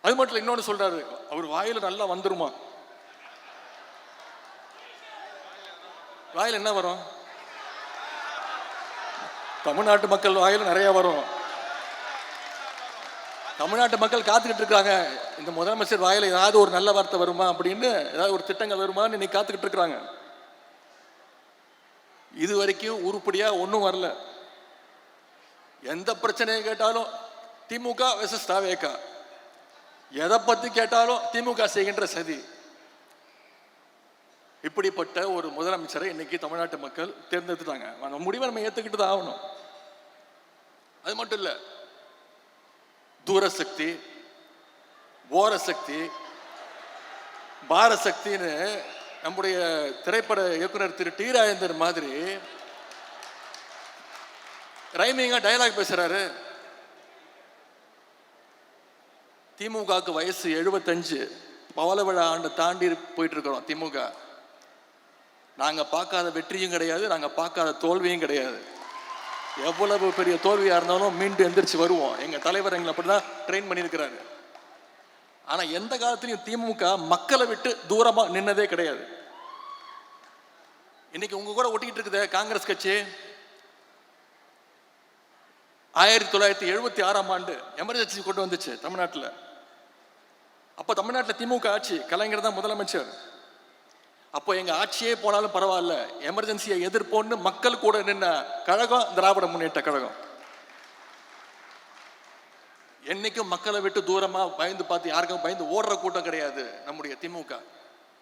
அது மட்டும் இல்லை, இன்னொன்று சொல்றாரு, அவர் வாயில நல்லா வந்துருமா. வாயில் என்ன வரும்? தமிழ்நாட்டு மக்கள் வாயில நிறைய வரும். தமிழ்நாட்டு மக்கள் காத்துக்கிட்டு இருக்காங்க, இந்த முதலமைச்சர் வாயில ஏதாவது ஒரு நல்ல வார்த்தை வருமா அப்படின்னு, ஏதாவது ஒரு திட்டங்கள் வருமானு இன்னைக்கு காத்துக்கிட்டு இருக்கிறாங்க. இது வரைக்கும் உருப்படியா ஒன்றும் வரல. எந்த பிரச்சனையை கேட்டாலும் திமுக வெர்சஸ் தாவேகா, எதை பத்தி கேட்டாலும் திமுக செய்கின்ற சதி. இப்படிப்பட்ட ஒரு முதலமைச்சரை இன்னைக்கு தமிழ்நாட்டு மக்கள் தேர்ந்தெடுத்துட்டாங்க. அந்த முடிவை நம்ம ஏத்துக்கிட்டு தான் ஆகணும். அது மட்டும் இல்ல, தூரசக்தி, ஓரசக்தி, பாரசக்தின்னு நம்முடைய திரைப்பட இயக்குனர் திரு டி ராஜேந்தர் மாதிரி ரைமிங்கா டயலாக் பேசுறாரு. திமுகவுக்கு வயசு 75, பவள விழா ஆண்டு தாண்டி போயிட்டு இருக்கிறோம். திமுக நாங்க பார்க்காத வெற்றியும் கிடையாது, நாங்க பார்க்காத தோல்வியும் கிடையாது. எவ்வளவு பெரிய தோல்வியா இருந்தாலும் மீண்டும் எந்திரிச்சு வருவோம். எங்க தலைவர் எங்களை அப்படிதான் ட்ரெயின் பண்ணியிருக்கிறாரு. ஆனா எந்த காலத்திலையும் திமுக மக்களை விட்டு தூரமா நின்னதே கிடையாது. இன்னைக்கு உங்க கூட ஒட்டிக்கிட்டு இருக்குது காங்கிரஸ் கட்சி. 1976ஆம் ஆண்டு எமர்ஜென்சி கொண்டு வந்துச்சு தமிழ்நாட்டில். அப்ப தமிழ்நாட்டில் திமுக ஆட்சி, கலைஞர் தான் முதலமைச்சர். அப்போ எங்க ஆட்சியே போனாலும் பரவாயில்ல, எமர்ஜென்சியை எதிர்ப்போன்னு மக்கள் கூட நின்ன கழகம் திராவிட முன்னேற்ற கழகம். என்னைக்கும் மக்களை விட்டு தூரமா பயந்து பார்த்து யாருக்கும் பயந்து ஓடுற கூட்டம் கிடையாது நம்முடைய திமுக.